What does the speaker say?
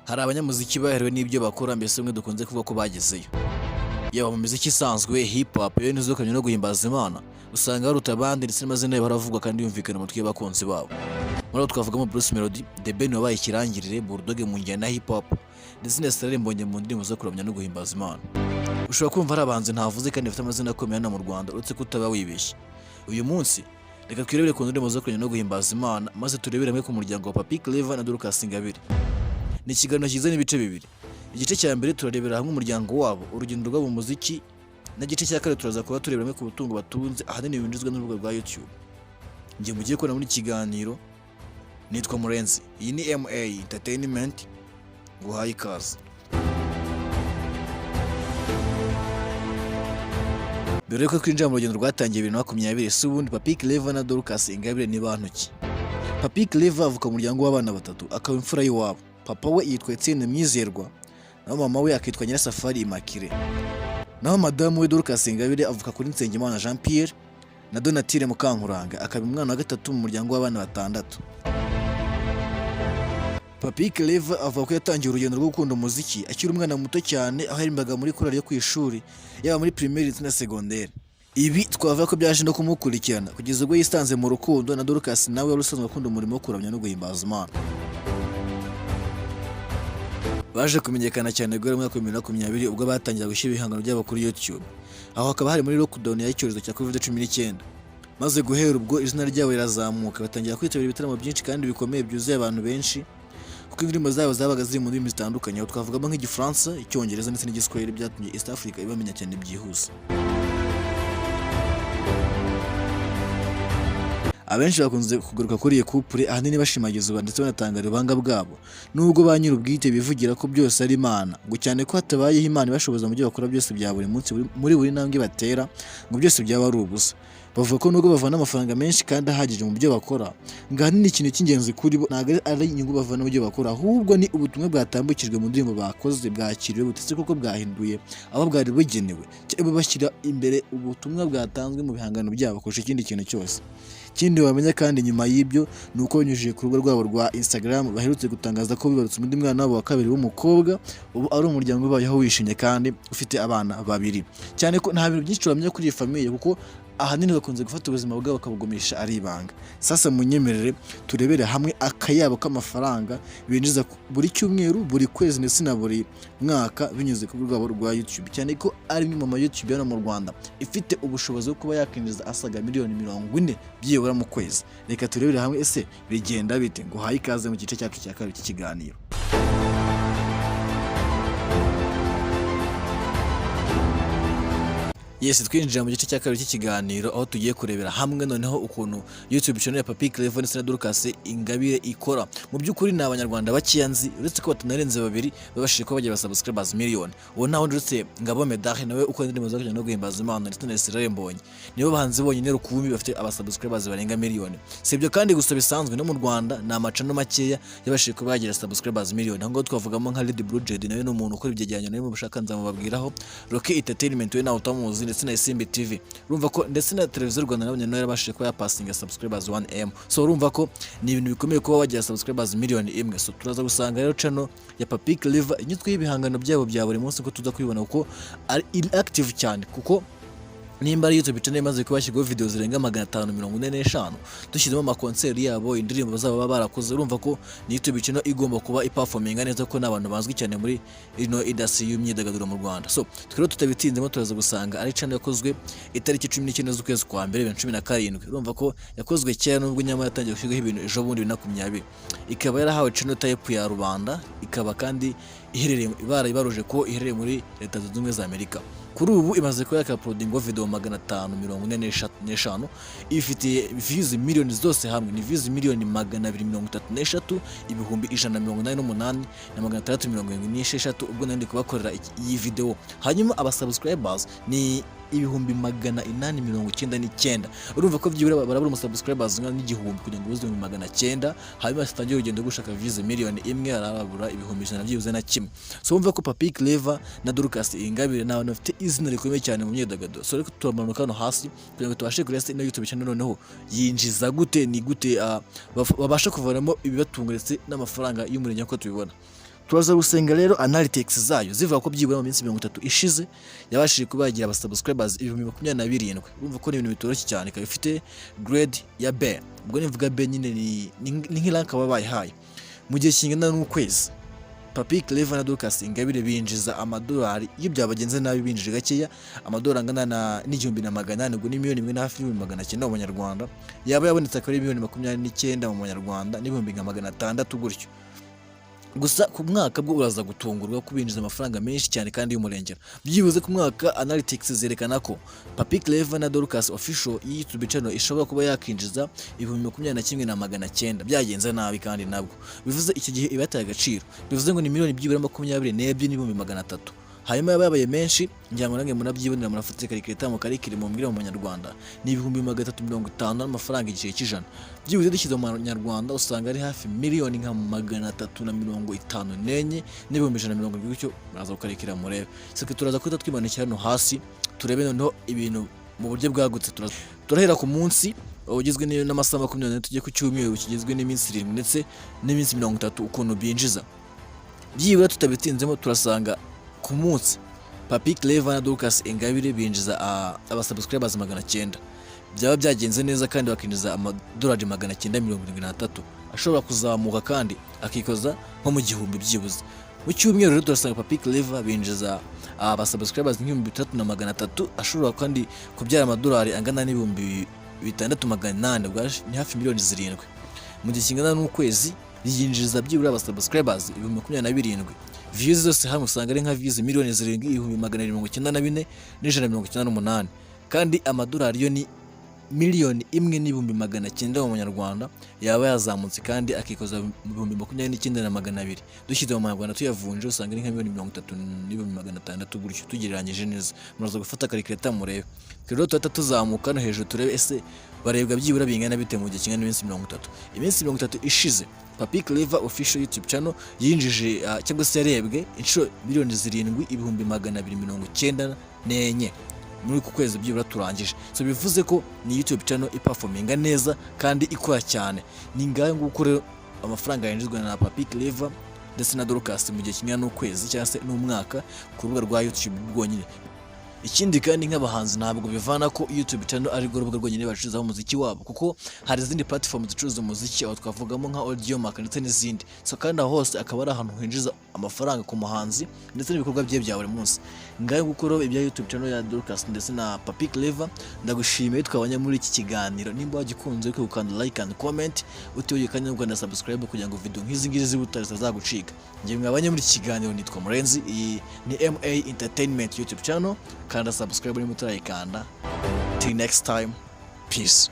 Hari abanyamuziki bahariwe n'ibyo bakora mbese bamwe dukunze kuvuga ko bagezeyo. Yaba mu muziki isanzwe, hip hop, yewe n'izokanye no guhimbaza Imana, usanga baruta abandi ndetse n'amazina yabo baravugwa kandi yumvikana mu matwi y'abakunzi babo. Muri abo twavugamo Bruce Melody, The Ben wabaye ikirangirire, Bull Dogg mu njyana ya hip hop, ndetse na Israel Mbonyi mu ndirimbo zo kuramya no guhimbaza Imana. Ushobora kumva ari abahanzi ntavuze kandi bafite amazina akomeye hano mu Rwanda uretse ko utaba wibeshye. Uyu munsi reka twirebere ku ndirimbo zo kuramya no guhimbaza Imana, maze turebere hamwe ku muryango wa Papy Clever na Dorcas Ingabire. Ni ikiganiro kigizwe n'ibice bibiri. Igice cya mbere turarebera hamwe umuryango wabo, urugendo rwabo mu muziki, n'igice cya kabiri turaza kuba turebera hamwe ku butungo batunze ahanini binjizwa n'urubuga rwa YouTube. Ngiye mugiye kubona muri kiganiro, nitwa Murenzi. Iyi ni MA Entertainment, nguhaye ikaze. Mbere yuko twinjira mu rugendo rwatangiye 2020, si ubundi Papy Clever na Dorcas Ingabire ni bantu ki? Papy Clever avuka mu muryango w'abana batatu, akaba imfura y'iwabo. Papa we yitwa Etienne Mwizerwa, naho mama we akitwa Nyirasafari Immaculée. Naho madamu we Dorcas Ingabire avuka kuri Nsengimana Jean Pierre na Donatille Mukankuranga, akaba umwana wa gatatu mu muryango w'abana batandatu. Papy Clever avuga ko yatangiye urugendo rwo gukunda umuziki akiri umwana muto cyane, aho yarimbaga muri korali yo ku ishuri, yaba muri primaire ndetse na secondaire. Ibi twavuga ko byaje no kumukurikirana kugeza ubwo yisanze mu rukundo na Dorcas, nawe wari usanzwe akunda umurimo wo kuramya no guhimbaza Imana. Baje kumenyekana cyane guhera mu mwaka wa 2020 ubwo batangira gushyira ibihangano byabo kuri YouTube, aho hakaba hari muri lockdown y'icyorezo cya COVID-19. Maze guhera ubwo izina ryabo rirazamuka, batangira kwitabira ibitaramo byinshi kandi bikomeye byuzuye abantu benshi, kuko indirimbo zabo zabaga ziri mu ndimi zitandukanye, aho twavugamo nk'igifaransa, icyongereza ndetse n'igiswahili, byatumye East Africa ibamenya cyane byihuse. Abenshi bakunze kugaruka kuri iyi couple ahanini bashimagiza ndetse banatangara ibanga bwabo, nubwo ba nyir'ubwite bivugira ko byose ari Imana, ngo cyane ko hatabayeho Imana ibashoboza mu byo bakora byose bya buri munsi muri buri ntambwe batera, ngo byose byaba ari ubusa. Bavuga ko nubwo bavana amafaranga menshi kandi ahagije mu byo bakora, ngo ahanini ikintu cy'ingenzi kuri bo ntabwo ari inyungu bavana mu byo bakora, ahubwo ni ubutumwa bwatambukijwe mu ndirimbo bakoze, bwakiriwe butetse kuko bwahinduye abo bwari bugenewe, cyangwa bashyira imbere ubutumwa bwatanzwe mu bihangano byabo kurusha ikindi kintu cyose. Ikindi wamenya kandi nyuma y'ibyo ni uko banyujije ku rubuga rwabo rwa Instagram baherutse gutangaza ko bibarutse undi mwana wabo wa kabiri w'umukobwa, ubu ari umuryango ubayeho wishimye kandi ufite abana babiri. Cyane ko nta bintu byinshi wamenya kuri iyi famille kuko ahanini bakunze gufata ubuzima bwabo bakabugumisha ari ibanga. Sasa munyemerere turebere hamwe akayabo k'amafaranga binjiza buri cyumweru, buri kwezi ndetse na buri mwaka binyuze ku rwabo rwa YouTube, cyane ko ari imwe mu YouTube hano mu Rwanda ifite ubushobozi bwo kuba yakinjiza asaga miliyoni 40 byibura mu kwezi. Reka turebere hamwe ese bigenda bite. Nguhaye ikaze mu gice cyacu cya kabiri cy'ikiganiro. Yes, twinjira mu gice cya kabiri cy'ikiganiro, aho tugiye kurebera hamwe noneho ukuntu YouTube channel ya Papy Clever ndetse na Dorcas Ingabire ikora. Mu by'ukuri ni abanyarwanda bakiyanzi, uretse ko batanarenze babiri babashije ko bagira subscribers miliyoni. Uwo naho ndetse Ngabo Medahe nawe uko indirimbo zo kujya no guhimbaza Imana ndetse na Israel Mbonyi, nibo bahanzi bonyine rukumbi bafite subscribers barenga miliyoni. Sibyo kandi gusa bisanzwe no mu Rwanda ni amacano makeya yabashije ko bagira subscribers miliyoni. Aho twavugamo nka Lady Blue Jade nawe n'umuntu ukora ibyegeranyo nawe mu bushaka nzamubabwiraho, Rocky Entertainment we nawe utamuzi ndetse na Isimbi TV. Urumva ko ndetse na televiziyo Rwanda nabonye nayo yarabashije ko yapasinga subscribers 1M. So urumva ko ni ibintu bikomeye kuba wagira subscribers miliyoni imwe. So turaza gusanga rero channel ya Papy Clever inyitwa y'ibihangano byabo bya buri munsi ko tuza kubibona kuko ari inactive cyane, kuko nimba ari YouTube channel imaze kubashyirwaho video zirenga 545 dushyizemo amakonseri yabo, indirimbo zabo baba barakoze. Urumva ko ni YouTube channel igomba kuba iperforminga neza ko n'abantu bazwi cyane muri ino industry y'imyidagaduro mu Rwanda. So twero tutabitinzemo turaza gusanga ari channel yakozwe itariki 19 z'ukwezi kwa mbere 2017. Urumva ko yakozwe cyane nubwo nyama yatangiye gushyirwaho ibintu ejo bundi 2020, ikaba yarahawe channel type ya rubanda, ikaba kandi iherereye ibaruje ko iherereye muri Leta Zunze Ubumwe za Amerika. Kuri ubu imaze ko yakaprodingo video 545, ifite views miliyoni zose hamwe ni views miliyoni 233 ibihumbi 188 na 676 ubwo nandi kubakorera iyi video. Hanyuma aba subscribers ni ibihumbi 899. Urumva ko byibura barabura umusubscribers n'igihumbi kugira ngo buze 900. Hanyuma sitangiye urugendo gushaka views miliyoni imwe arabura ibihumbi 100 byibuze na kimwe. So urumva ko Papy Clever na Dorcas Ingabire nawe bafite izina rikomeye cyane mu myidagaduro. So reka turamanuka hano hasi kugira ngo tubashe kuresta ino YouTube channel noneho yinjiza gute, ni gute babasha kuvanamo ibibatunga ndetse n'amafaranga y'umurenge ko tubibona. turaza gusenga rero analytics zayo zivuga ko byibura mu minsi 30 ishize yabashije kuba yagira abasubscribers 27,000. Urumva ko ni ibintu bitoroshye cyane, ikaba ifite grade ya B. Ubwo nivuga B nyine ni nk'irank babaye haye. Mu gihe kingana n'ukwezi Papi Clever na Dorcas Ingabire binjiza amadolari iyo byabagenze nabi binjije gakeya amadolari angana n'igihumbi na magana, ubwo ni miliyoni imwe na hafi $900 mu Manyarwanda, yaba yabonetse akaba ari miliyoni 29 mu Manyarwanda n'ibihumbi nka 600 gutyo. Gusa ku mwaka bwo uraza gutungurwa kubinjiza amafaranga menshi cyane kandi y'umurengera. Byibuze ku mwaka analytics zerekana ko Papi Clever na Dorcas official YouTube channel ishobora kuba yakinjiza 21,900 byagenze nabi kandi nabwo. Bivuze iki gihe ibataye agaciro. Bivuze ngo ni miliyoni byibura 22,300. Hanyuma yabaye menshi ngira ngo nange munabyibonera murafatse calculator mu karikire mu mbwira mu Manyarwanda ni 350 n'amafaranga igihe cy'ijana. Byibuze dushyize mu Manyarwanda usanga ari hafi miliyoni nka 354 n'ibihumbi 170 gutyo, muraza gukarikira murebe. Sike turaza kwita twimanikira hano hasi turebe noneho ibintu mu buryo bwagutse. Turahera ku munsi ugizwe n'amasaha 24 tujye ku cyumweru kigizwe n'iminsi 7 ndetse n'iminsi 30 ukuntu binjiza. Byibura tutabitinzemo turasanga ku munsi Papi Clever na Dorcas Ingabire binjiza abasubscribers 900. Byaba byagenze neza kandi bakinjiza amadolari 973 ashobora kuzamuka kandi akikoza nko mu gihumbi byibuze. Mu cyumweru rero turasanga Papi Clever binjiza abasubscribers 3,300 ashobora kandi kubyara amadolari angana n'ibihumbi 6,800, ubwo ni hafi miliyoni 7. Mu gihe kingana n'ukwezi yinjiza byibura abasubscribers 27,000. Views zose hamwe usanga ari nka views miliyoni 7,794,198 kandi amadolari yo ni miliyoni 1,900 mu Manyarwanda, yaba yazamutse kandi akikoza 29,200. Dushyize mu Manyarwanda tuyavunje usanga ari nka miliyoni 30,600 gutyo tugereranyije neza. Muraza gufata calculator murebe. Rero tuzamuka no hejuru turebe ese barebwa byibura bingana bite mu gihe kingana n'iminsi 30. Iminsi 30 ishize Papi Clever official YouTube channel yinjije cyangwa se yarebwe inshuro miliyoni 7,294 muri ku kwezi byibura turangije. So bivuze ko ni YouTube channel iperforminga neza kandi ikora cyane. Ni ngahe nguko rero amafaranga yinjizwa na Papi Clever ndetse na Dorcas mu gihe kingana n'ukwezi cyangwa se n'umwaka ku rubuga rwa YouTube bwonyine. Ikindi kandi nk'abahanzi ntabwo bivana ko YouTube channel ari go rubuga rwonyine bacuruzaho umuziki wabo, kuko hari izindi platform zicuruza umuziki aho twavugamo nka Audiomack ndetse n'izindi. So kandi aho hose akaba ari ahantu hinjiza amafaranga ku muhanzi ndetse n'ibikorwa bye bya buri munsi. Ngaye gukora ibya YouTube channel ya Dorcas ndetse na Papi Clever. Ndagushimiye twabanye muri iki kiganiro. Nimba wagikunze ko ukanda like and comment, utiyoye kandi n'ubwo na subscribe kugira ngo video nk'izi ngizi zibutariza zagucika. Ngiye mwabanye muri iki kiganiro nitwa Murenzi, iyi ni MA Entertainment YouTube channel. Kanda subscribe ni mutarayikanda. Till next time, peace.